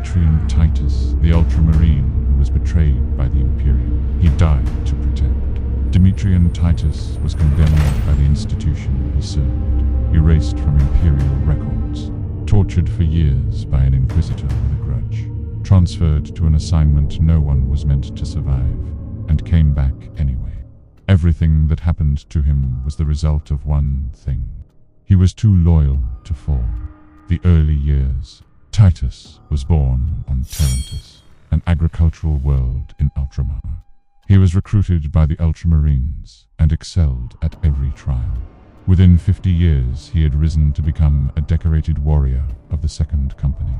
Demetrian Titus, the Ultramarine who was betrayed by the Imperium. He died to protect. Demetrian Titus was condemned by the institution he served, erased from Imperial records, tortured for years by an Inquisitor with a grudge, transferred to an assignment no one was meant to survive, and came back anyway. Everything that happened to him was the result of one thing. He was too loyal to fall. The early years. Titus was born on Tarantus, an agricultural world in Ultramar. He was recruited by the Ultramarines and excelled at every trial. Within 50 years, he had risen to become a decorated warrior of the Second Company.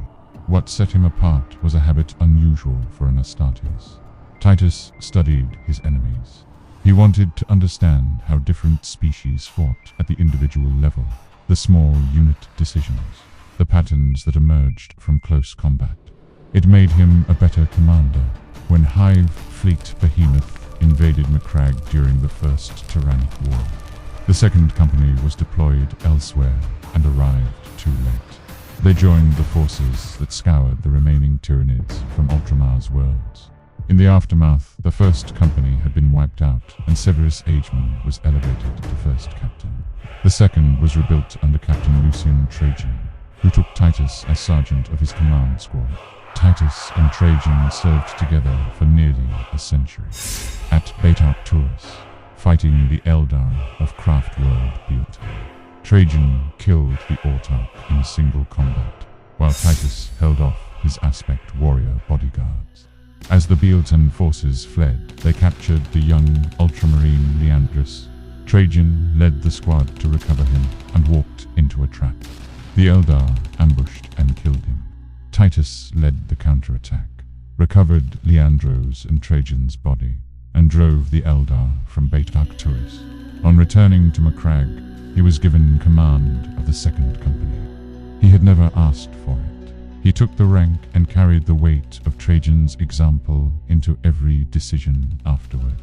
What set him apart was a habit unusual for an Astartes. Titus studied his enemies. He wanted to understand how different species fought at the individual level, the small unit decisions, the patterns that emerged from close combat. It made him a better commander. When Hive Fleet Behemoth invaded Macragge during the First Tyrannic War, the Second Company was deployed elsewhere and arrived too late. They joined the forces that scoured the remaining Tyranids from Ultramar's worlds. In the aftermath, the First Company had been wiped out, and Severus Ageman was elevated to First Captain. The Second was rebuilt under Captain Lucian Trajan, who took Titus as sergeant of his command squad. Titus and Trajan served together for nearly a century. At Badab Taurus, fighting the Eldar of Craftworld Bealtan, Trajan killed the Autarch in single combat, while Titus held off his Aspect warrior bodyguards. As the Bealtan forces fled, they captured the young Ultramarine Leandros. Trajan led the squad to recover him and walked into a trap. The Eldar ambushed and killed him. Titus led the counterattack, recovered Leandros and Trajan's body, and drove the Eldar from Badab Taurus. On returning to Macragge, he was given command of the Second Company. He had never asked for it. He took the rank and carried the weight of Trajan's example into every decision afterward.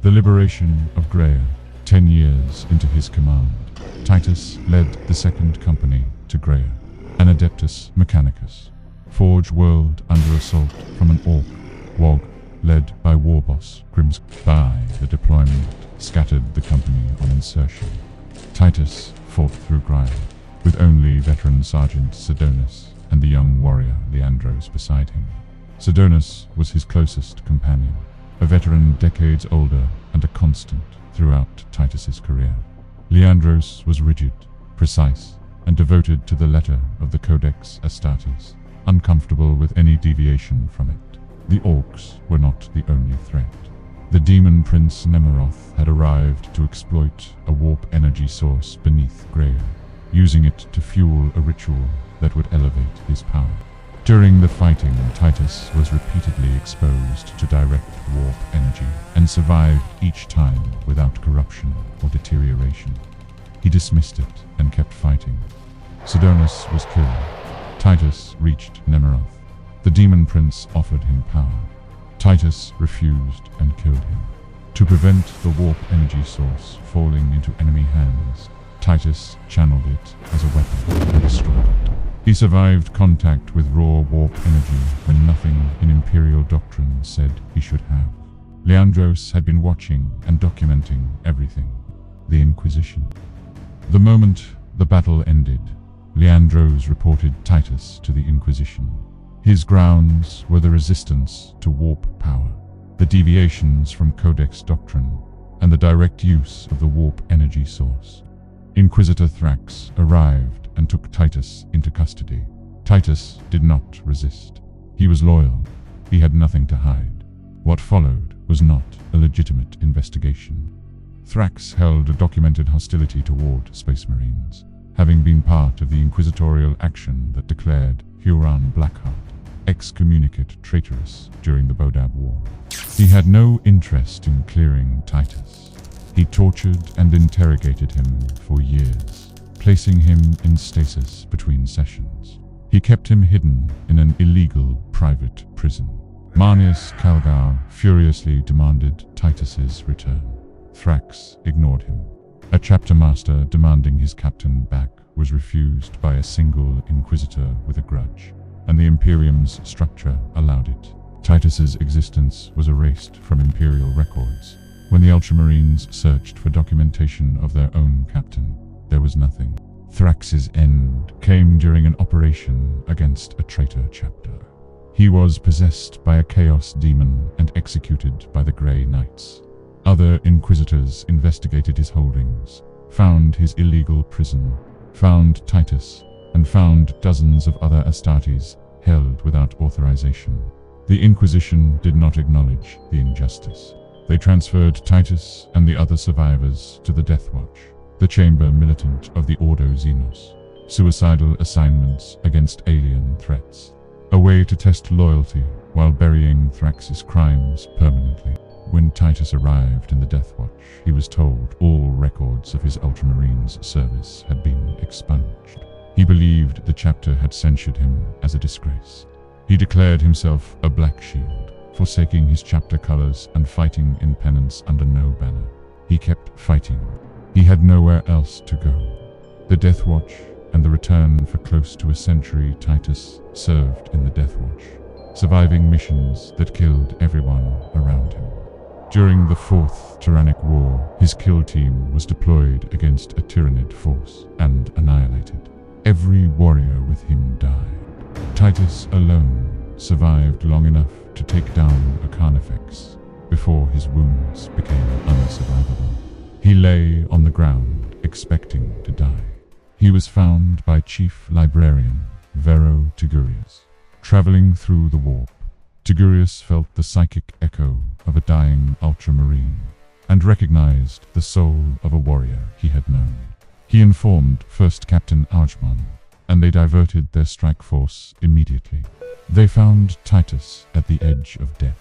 The liberation of Graia. 10 years into his command, Titus led the Second Company to Graia, an Adeptus Mechanicus, Forge world under assault from an Ork Waaagh led by Warboss Grimskull. By the deployment, scattered the company on insertion. Titus fought through Graia, with only veteran Sergeant Sidonus and the young warrior Leandros beside him. Sidonus was his closest companion, a veteran decades older and a constant throughout Titus's career. Leandros was rigid, precise, and devoted to the letter of the Codex Astartes, uncomfortable with any deviation from it. The Orcs were not the only threat. The Daemon Prince Nemeroth had arrived to exploit a warp energy source beneath Graia, using it to fuel a ritual that would elevate his power. During the fighting, Titus was repeatedly exposed to direct warp energy and survived each time without corruption or deterioration. He dismissed it and kept fighting. Sidonus was killed. Titus reached Nemeroth. The Demon Prince offered him power. Titus refused and killed him. To prevent the warp energy source falling into enemy hands, Titus channeled it as a weapon and destroyed it. He survived contact with raw warp energy when nothing in Imperial doctrine said he should have. Leandros had been watching and documenting everything. The Inquisition. The moment the battle ended, Leandros reported Titus to the Inquisition. His grounds were the resistance to warp power, the deviations from Codex doctrine, and the direct use of the warp energy source. Inquisitor Thrax arrived and took Titus into custody. Titus did not resist. He was loyal. He had nothing to hide. What followed was not a legitimate investigation. Thrax held a documented hostility toward Space Marines, having been part of the inquisitorial action that declared Huron Blackheart excommunicate Traitoris during the Badab War. He had no interest in clearing Titus. He tortured and interrogated him for years, placing him in stasis between sessions. He kept him hidden in an illegal private prison. Marneus Calgar furiously demanded Titus's return. Thrax ignored him. A chapter master demanding his captain back was refused by a single inquisitor with a grudge. and the Imperium's structure allowed it. Titus's existence was erased from Imperial records. When the Ultramarines searched for documentation of their own captain, there was nothing. Thrax's end came during an operation against a traitor chapter. He was possessed by a chaos demon and executed by the Grey Knights. Other Inquisitors investigated his holdings, found his illegal prison, found Titus, and found dozens of other Astartes held without authorization. The Inquisition did not acknowledge the injustice. They transferred Titus and the other survivors to the Death Watch, the chamber militant of the Ordo Xenos. Suicidal assignments against alien threats. A way to test loyalty while burying Thrax's crimes permanently. When Titus arrived in the Death Watch, he was told all records of his Ultramarines service had been expunged. He believed the chapter had censured him as a disgrace. He declared himself a Black Shield, forsaking his chapter colors and fighting in penance under no banner. He kept fighting. He had nowhere else to go. The Death Watch and the return for close to a century, Titus served in the Death Watch, surviving missions that killed everyone around him. During the Fourth Tyrannic War, his kill team was deployed against a Tyranid force and annihilated. Every warrior with him died. Titus alone survived long enough to take down a Carnifex before his wounds became unsurvivable. He lay on the ground, expecting to die. He was found by Chief Librarian Vero Tigurius. Traveling through the warp, Tigurius felt the psychic echo of a dying Ultramarine and recognized the soul of a warrior he had known. He informed First Captain Arjman, and they diverted their strike force immediately. They found Titus at the edge of death.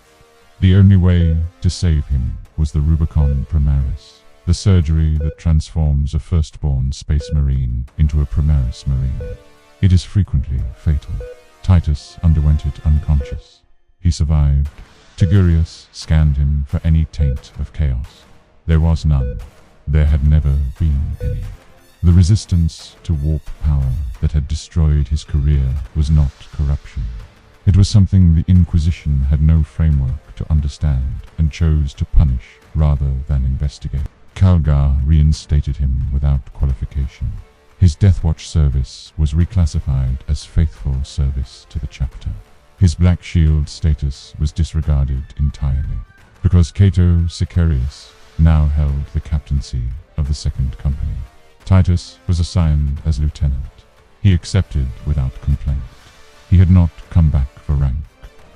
The only way to save him was the Rubicon Primaris, the surgery that transforms a firstborn Space Marine into a Primaris Marine. It is frequently fatal. Titus underwent it unconscious. He survived. Tigurius scanned him for any taint of chaos. There was none. There had never been any. The resistance to warp power that had destroyed his career was not corruption. It was something the Inquisition had no framework to understand and chose to punish rather than investigate. Calgar reinstated him without qualification. His Deathwatch service was reclassified as faithful service to the chapter. His Black Shield status was disregarded entirely, because Cato Sicarius now held the captaincy of the Second Company. Titus was assigned as lieutenant. He accepted without complaint. He had not come back for rank.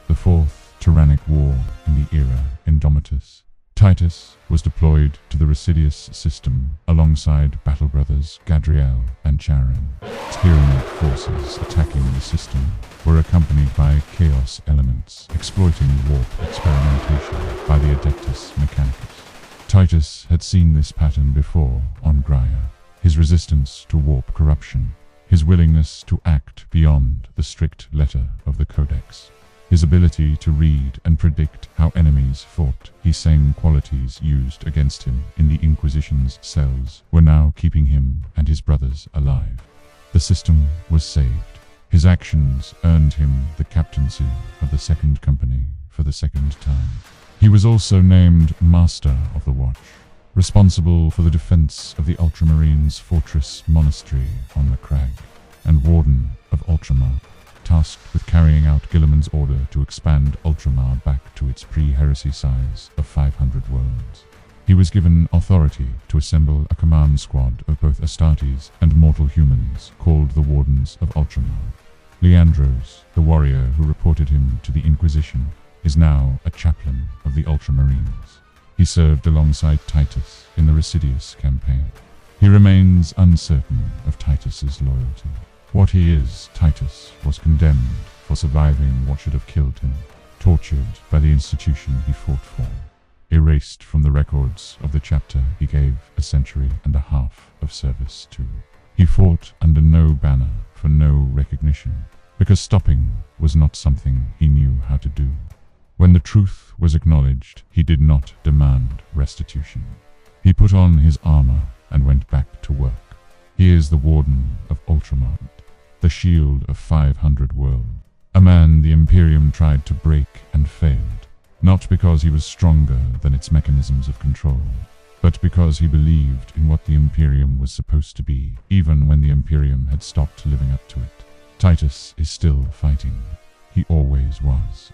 The Fourth Tyrannic War in the era Indomitus. Titus was deployed to the Residius system alongside battle brothers Gadriel and Charon. Tyranid forces attacking the system were accompanied by chaos elements exploiting warp experimentation by the Adeptus Mechanicus. Titus had seen this pattern before on Graia. His resistance to warp corruption, his willingness to act beyond the strict letter of the Codex, his ability to read and predict how enemies fought, these same qualities used against him in the Inquisition's cells were now keeping him and his brothers alive. The system was saved. His actions earned him the captaincy of the Second Company for the second time. He was also named Master of the Watch, responsible for the defense of the Ultramarines' fortress monastery on the crag, and Warden of Ultramar, tasked with carrying out Guilliman's order to expand Ultramar back to its pre-heresy size of 500 worlds. He was given authority to assemble a command squad of both Astartes and mortal humans called the Wardens of Ultramar. Leandros, the warrior who reported him to the Inquisition, is now a chaplain of the Ultramarines. He served alongside Titus in the Residius campaign. He remains uncertain of Titus's loyalty. What he is, Titus was condemned for surviving what should have killed him, tortured by the institution he fought for, erased from the records of the chapter he gave a century and a half of service to. He fought under no banner for no recognition, because stopping was not something he knew how to do. When the truth was acknowledged, he did not demand restitution. He put on his armor and went back to work. He is the Warden of Ultramar, the shield of 500 worlds. A man the Imperium tried to break and failed, not because he was stronger than its mechanisms of control, but because he believed in what the Imperium was supposed to be, even when the Imperium had stopped living up to it. Titus is still fighting. He always was.